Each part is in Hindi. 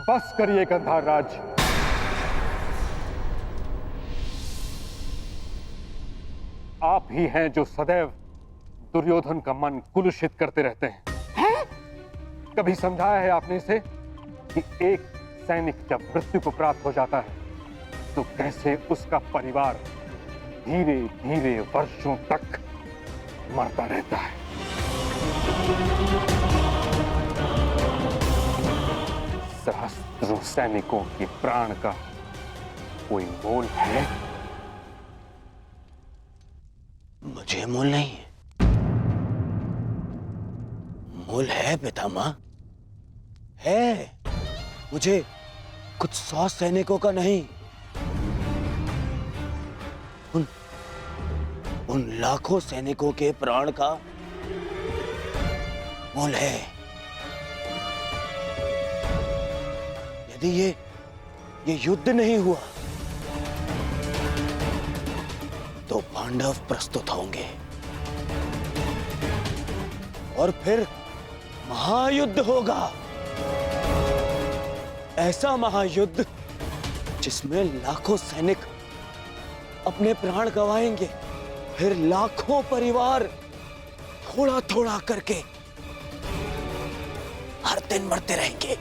बस करिए गंधार राज। आप ही हैं जो सदैव दुर्योधन का मन कुलुषित करते रहते हैं। कभी समझाया है आपने इसे कि एक सैनिक जब मृत्यु को प्राप्त हो जाता है तो कैसे उसका परिवार धीरे धीरे वर्षों तक मरता रहता है। सहस्त्रों सैनिकों के प्राण का कोई मोल है? मुझे मोल नहीं है। मोल है पितामह, है। मुझे कुछ 100 सैनिकों का नहीं, उन लाखों सैनिकों के प्राण का मोल है। यदि ये युद्ध नहीं हुआ तो पांडव प्रस्तुत होंगे और फिर महायुद्ध होगा। ऐसा महायुद्ध जिसमें लाखों सैनिक अपने प्राण गंवाएंगे, फिर लाखों परिवार थोड़ा थोड़ा करके हर दिन मरते रहेंगे।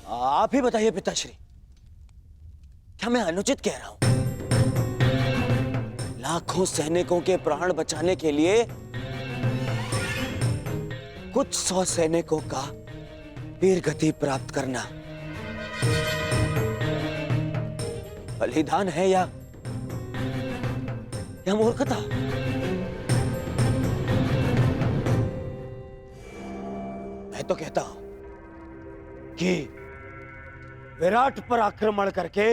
आप ही बताइए पिताश्री, क्या मैं अनुचित कह रहा हूं? लाखों सैनिकों के प्राण बचाने के लिए कुछ 100 सैनिकों का वीर गति प्राप्त करना बलिदान है या मूर्खता? मैं तो कहता हूं कि विराट पर आक्रमण करके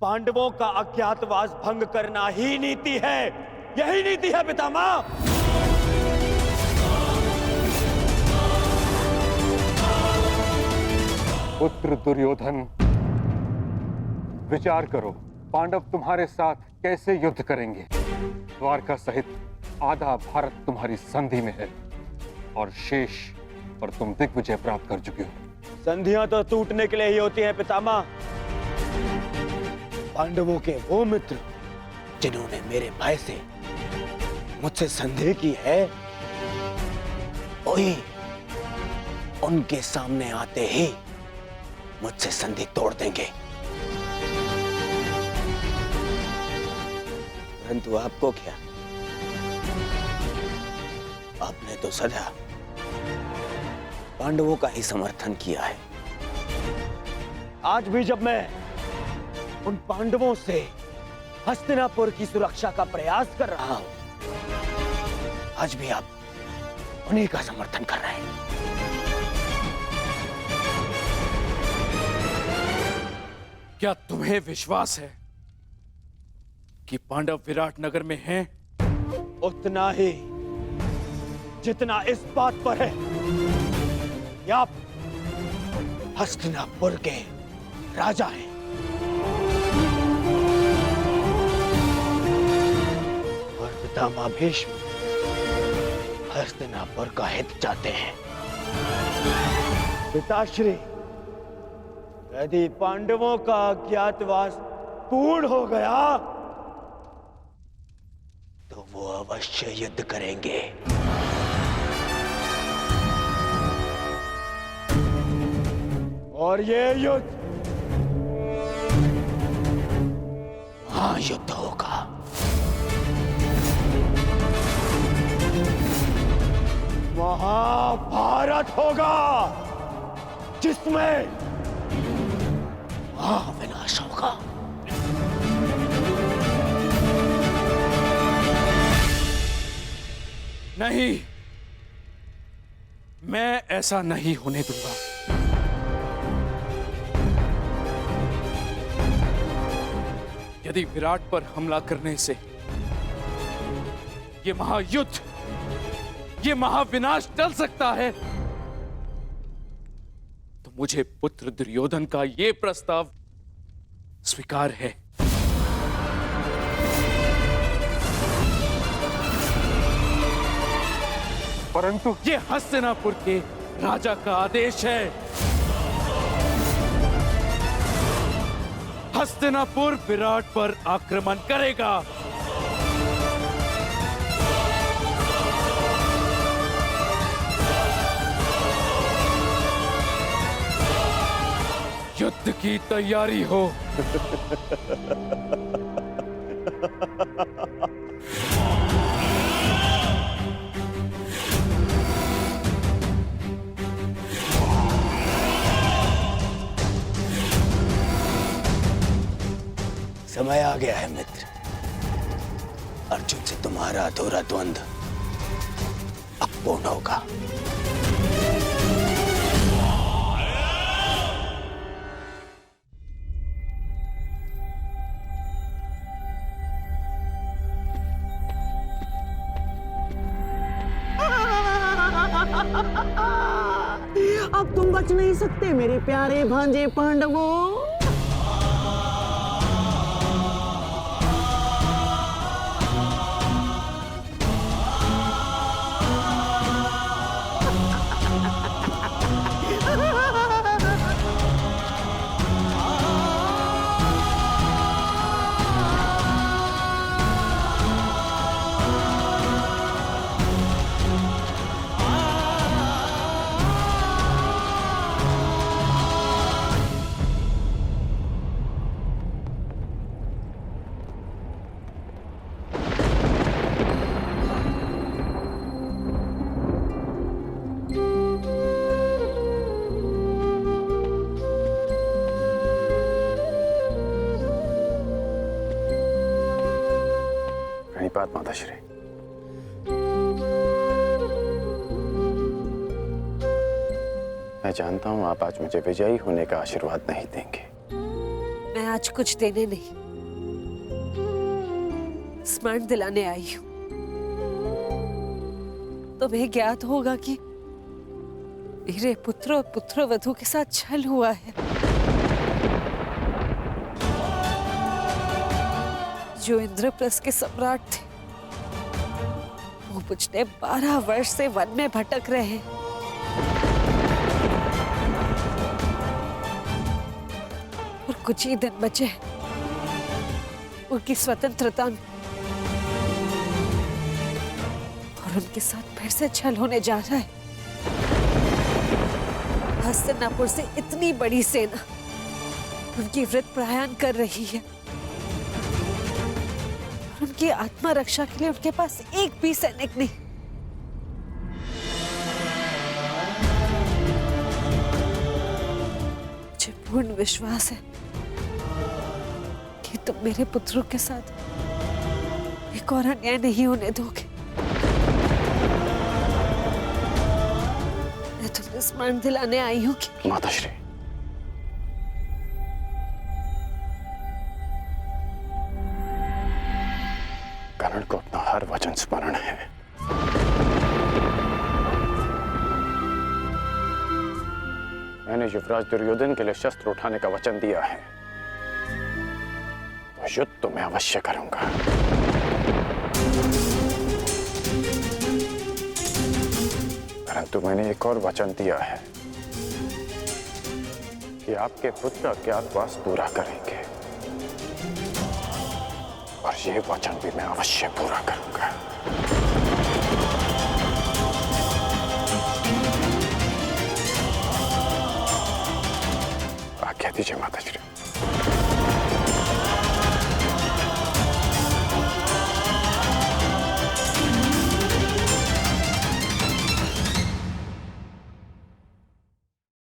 पांडवों का अज्ञातवास भंग करना ही नीति है। यही नीति है पितामह। पुत्र दुर्योधन, विचार करो, पांडव तुम्हारे साथ कैसे युद्ध करेंगे? द्वारका सहित आधा भारत तुम्हारी संधि में है और शेष पर तुम दिग्विजय प्राप्त कर चुके हो। संधियां तो टूटने के लिए ही होती हैं पितामह। पांडवों के वो मित्र जिन्होंने मेरे भाई से मुझसे संधि की है, वही उनके सामने आते ही मुझसे संधि तोड़ देंगे। परंतु आपको क्या, आपने तो सदा पांडवों का ही समर्थन किया है। आज भी जब मैं उन पांडवों से हस्तिनापुर की सुरक्षा का प्रयास कर रहा हूं, आज भी आप उन्हीं का समर्थन कर रहे हैं। क्या तुम्हें विश्वास है कि पांडव विराट नगर में हैं? उतना ही जितना इस बात पर है कि आप हस्तिनापुर के राजा हैं। और पितामह भीष्म हस्तिनापुर का हित चाहते हैं। पिताश्री, यदि पांडवों का अज्ञातवास पूर्ण हो गया तो वो अवश्य युद्ध करेंगे। और ये युद्ध महायुद्ध होगा। महाभारत होगा जिसमें महाविनाश होगा। नहीं, मैं ऐसा नहीं होने दूंगा। यदि विराट पर हमला करने से ये महायुद्ध, ये महाविनाश टल सकता है, तो मुझे पुत्र दुर्योधन का ये प्रस्ताव स्वीकार है। परंतु ये हस्तिनापुर के राजा का आदेश है। हस्तिनापुर विराट पर आक्रमण करेगा। युद्ध की तैयारी हो। समय आ गया है मित्र। अर्जुन से तुम्हारा अधूरा द्वंद्व अब पूर्ण होगा। अब तुम बच नहीं सकते मेरे प्यारे भांजे पांडवों। बात माताश्री, मैं जानता हूं आप आज मुझे विजयी होने का आशीर्वाद नहीं देंगे। मैं आज कुछ देने नहीं, स्मरण दिलाने आई हूं। तुम्हें ज्ञात होगा कि मेरे पुत्र और पुत्रवधू के साथ छल हुआ है। जो इंद्रप्रस्थ के सम्राट थे, वो पिछले 12 वर्ष से वन में भटक रहे। और कुछ ही दिन बचे उनकी स्वतंत्रता में, और उनके साथ फिर से छल होने जा रहा है। हस्तिनापुर से इतनी बड़ी सेना उनकी वृत्त प्रयाण कर रही है। उनकी आत्मा रक्षा के लिए उनके पास एक भी सैनिक नहीं। मुझे पूर्ण विश्वास है कि तुम मेरे पुत्रों के साथ एक और अन्याय नहीं होने दोगे। मैं तुम्हें स्मरण दिलाने आई हूँ कि माताश्री, कर्ण को अपना हर वचन स्मरण है। मैंने युवराज दुर्योधन के लिए शस्त्र उठाने का वचन दिया है, तो युद्ध तो मैं अवश्य करूंगा। परंतु मैंने एक और वचन दिया है कि आपके पुत्र अज्ञातवास पूरा करेंगे, और ये वचन भी मैं अवश्य पूरा करूंगा। आज्ञा दीजिए माताश्री।